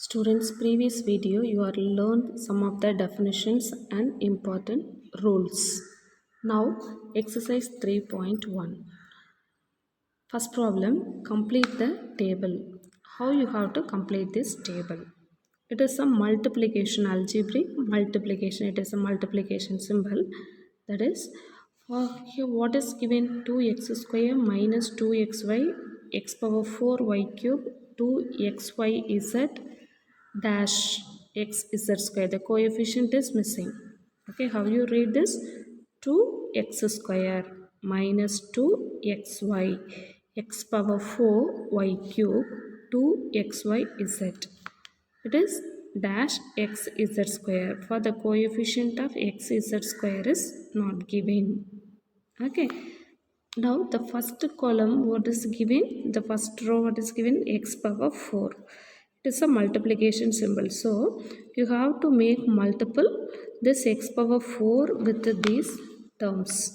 Students, previous video you are learned some of the definitions and important rules. Now exercise 3.1. First problem, complete the table. How you have to complete this table? It is a multiplication, algebraic multiplication. It is a multiplication symbol. That is, for here what is given? 2x square minus 2xy x power 4 y cube 2xyz dash x z square. The coefficient is missing. Okay, how you read this? 2x square minus 2xy x power 4 y cube 2xyz. It is dash x z square. For the coefficient of x z square is not given. Okay, now the first column what is given? The first row what is given? X power 4. It is a multiplication symbol, so you have to make multiple this x power 4 with these terms.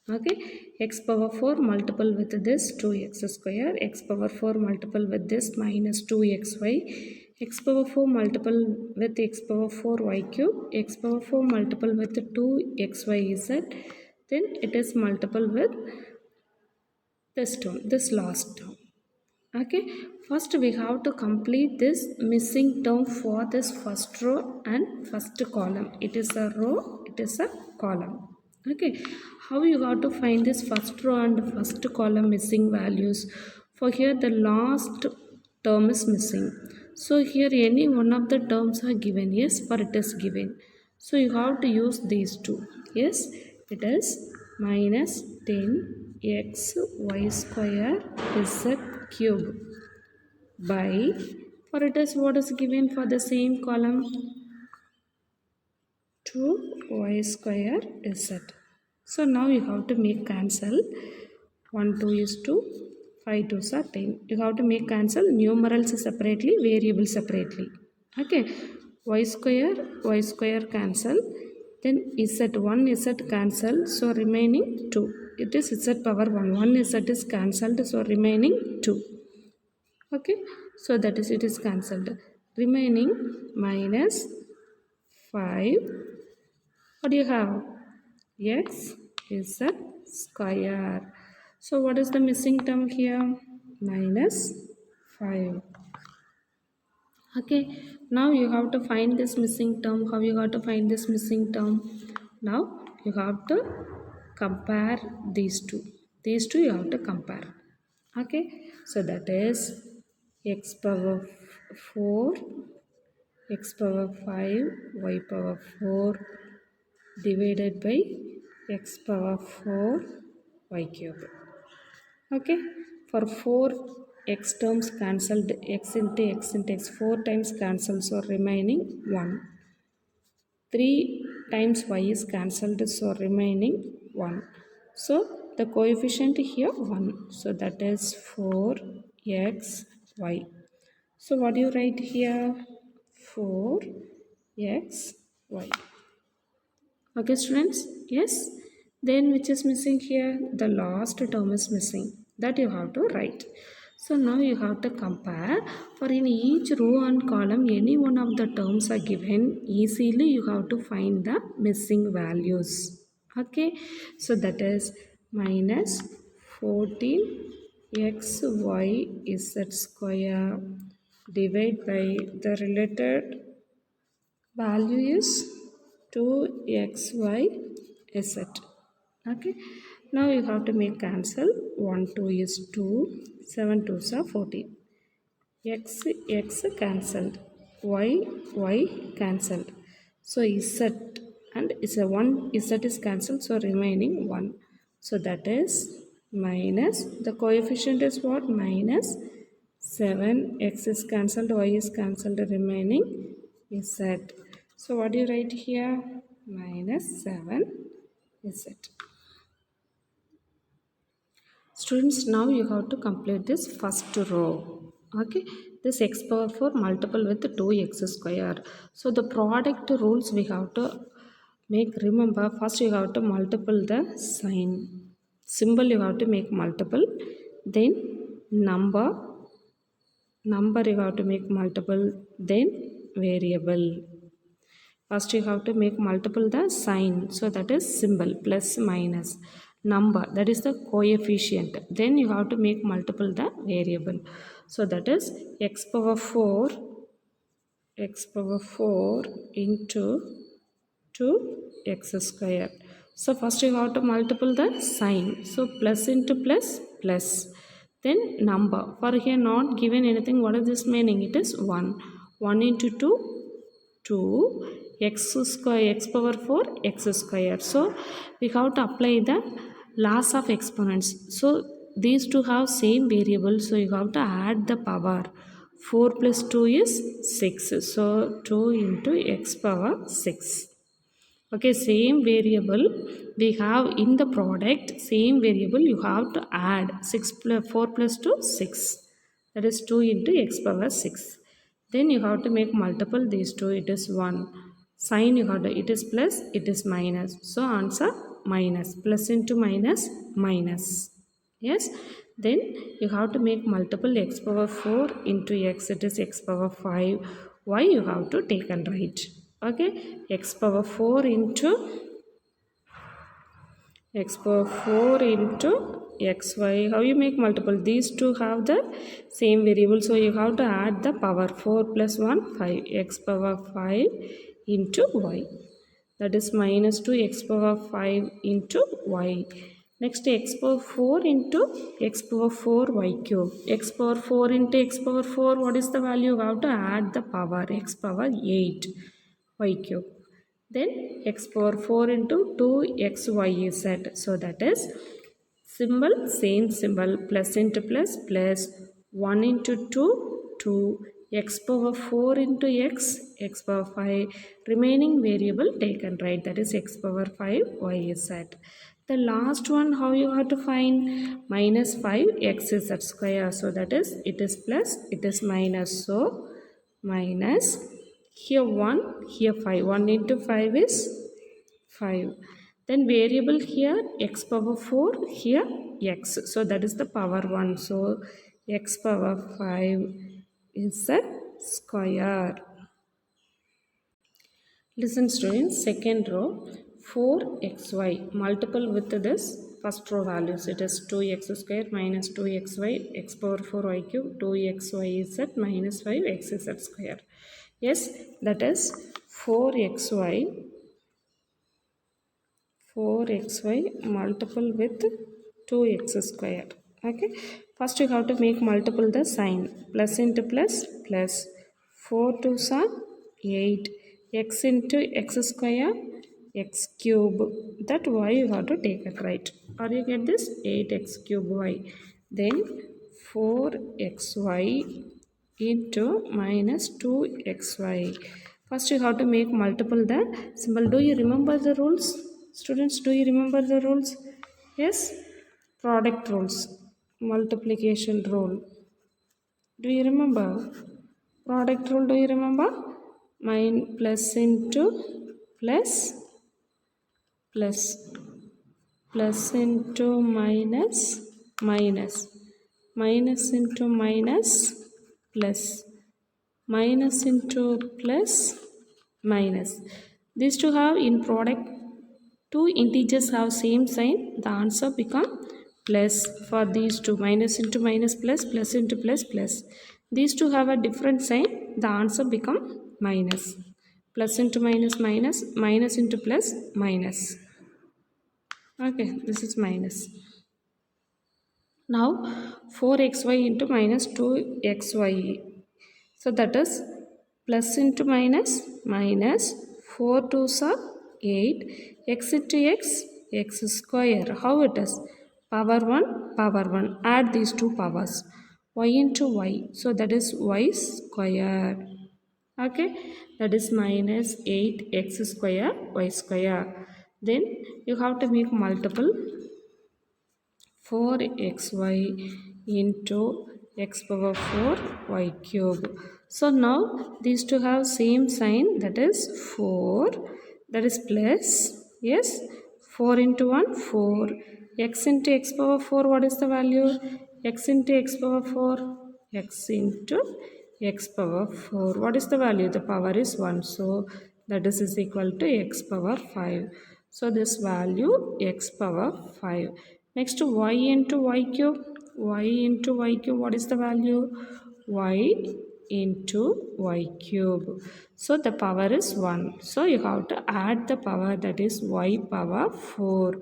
Okay, x power 4 multiple with this 2x square, x power 4 multiple with this minus 2xy, x power 4 multiple with x power 4 y cube, x power 4 multiple with 2xyz, then it is multiple with this term, this last term. Okay, first we have to complete this missing term for this first row and first column. It is a row, it is a column. Okay, how you have to find this first row and first column missing values? For here the last term is missing, so here any one of the terms are given. Yes, for it is given, so you have to use these two. Yes, it is minus 10x y square z cube by, for it is what is given for the same column? 2y square z. So now you have to make cancel. 1 2 is 2, 5 2s are 10. You have to make cancel numerals separately, variables separately. Okay, y square cancel, then z1 z cancel, so remaining 2. It is z power 1 z is cancelled, so remaining 2. Okay, so that is, it is cancelled, remaining minus 5. What do you have? X is a square. So what is the missing term here? Minus 5. Okay, now you have to find this missing term. How you got to find this missing term? Now you have to compare these two. These two you have to compare. Okay, so that is x power 4, x power 5, y power 4 divided by x power 4 y cube. Okay, for 4 x terms cancelled, x into x 4 times cancelled, so remaining 1. 3 times y is cancelled, so remaining 1. So the coefficient here 1, so that is 4x y. So what do you write here? 4x y. Okay students, yes, then which is missing here? The last term is missing, that you have to write. So now you have to compare. For in each row and column any one of the terms are given, easily you have to find the missing values. Okay, so that is minus 14xyz square divided by the related value is 2xyz. Okay, now you have to make cancel. 1 2 is 2, 7 2s are 14. X cancelled, y cancelled, so z and is a 1, z is cancelled, so remaining 1. So that is minus, the coefficient is what? Minus 7, x is cancelled, y is cancelled, remaining z. So what do you write here? Minus 7 z. Students, now you have to complete this first row. Okay, this x power 4 multiple with 2x square. So the product rules we have to make. Remember, first you have to multiple the sign, symbol you have to make multiple, then number, number you have to make multiple, then variable. First you have to make multiple the sign, so that is symbol plus minus, number that is the coefficient, then you have to make multiple the variable, so that is x power 4 into 2x square. So first you have to multiple the sign, so plus into plus plus, then number, for here not given anything, what is this meaning, it is 1, 1 into 2 2 x square, x power 4 x square. So we have to apply the laws of exponents, so these two have same variable, so you have to add the power. 4 plus 2 is 6, so 2 into x power 6. Okay, same variable we have in the product, same variable you have to add 6 plus 4 plus 2 6, that is 2 into x power 6. Then you have to make multiple these two, it is 1, sign you have to, it is plus, it is minus, so answer minus, plus into minus minus. Yes, then you have to make multiple x power 4 into x, it is x power 5, y you have to take and write. Okay, x power 4 into x power 4 into xy, how you make multiple, these two have the same variable, so you have to add the power, 4 plus 1 5, x power 5 into y, that is minus 2 x power 5 into y. Next x power 4 into x power 4 y cube, x power 4 into x power 4, what is the value, you have to add the power, x power 8 y cube, then x power 4 into 2xy is set, so that is symbol same symbol, plus into plus plus, 1 into 2 2, x power 4 into x power 5, remaining variable take and write, that is x power 5 y is set. The last one how you have to find, minus 5 x is z square, so that is it is plus, it is minus, so minus, here 1, here 5, 1 into 5 is 5, then variable here x power 4, here x, so that is the power 1, so x power 5 is a square. Listen students, second row, 4xy multiple with this first row values, it is 2x square minus 2xy, x power 4y cube, 2xy z minus 5x square. Yes, that is 4xy multiple with 2x square. Okay, first you have to make multiple the sign, plus into plus plus, 4 2s are 8, x into x square x cube, that y you have to take it right, or you get this 8x cube y, then 4xy into minus 2xy. First you have to make multiple the symbol. Do you remember the rules? Students, do you remember the rules? Yes, product rules, multiplication rule. Do you remember? Product rule, do you remember? Mine plus into plus plus, plus into minus minus, minus into minus plus, minus into plus minus. These two have in product, two integers have same sign, the answer become plus. For these two, minus into minus plus, plus into plus plus, these two have a different sign, the answer become minus. Plus into minus minus, minus into plus minus. Okay, this is minus. Now 4xy into minus 2xy, so that is plus into minus minus, 4 2s are 8, x into x square, how it is, power 1, add these two powers, y into y, so that is y square. Okay, that is minus 8x square y square. Then you have to make multiple, 4xy into x power 4 y cube. So now these two have same sign, that is 4, that is plus, yes, 4 into 1 4, x into x power 4, what is the value, x into x power 4, x into x power 4. What is the value? The power is 1. So that is equal to x power 5. So this value x power 5. Next y into y cube. Y into y cube. What is the value? Y into y cube. So the power is 1. So you have to add the power, that is y power 4.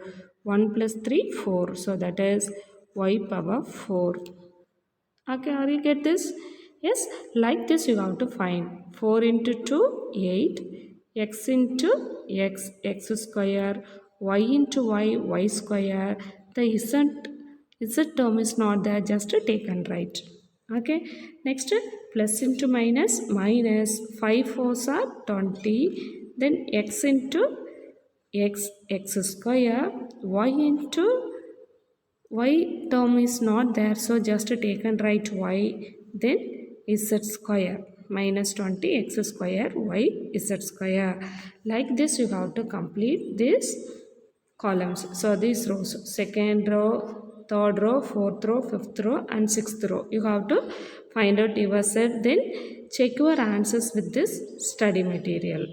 1 plus 3, 4. So that is y power 4. Okay, are you get this? Yes, like this you have to find 4 into 2, 8, x into x, x square, y into y, y square. The z term is not there, just take and write. Okay, next plus into minus, minus 5 fours are 20, then x into x, x square, y into y term is not there, so just take and write y, then z square minus 20 x square y z square. Like this you have to complete these columns. So these rows, second row, third row, fourth row, fifth row and sixth row, you have to find out yourself, then check your answers with this study material.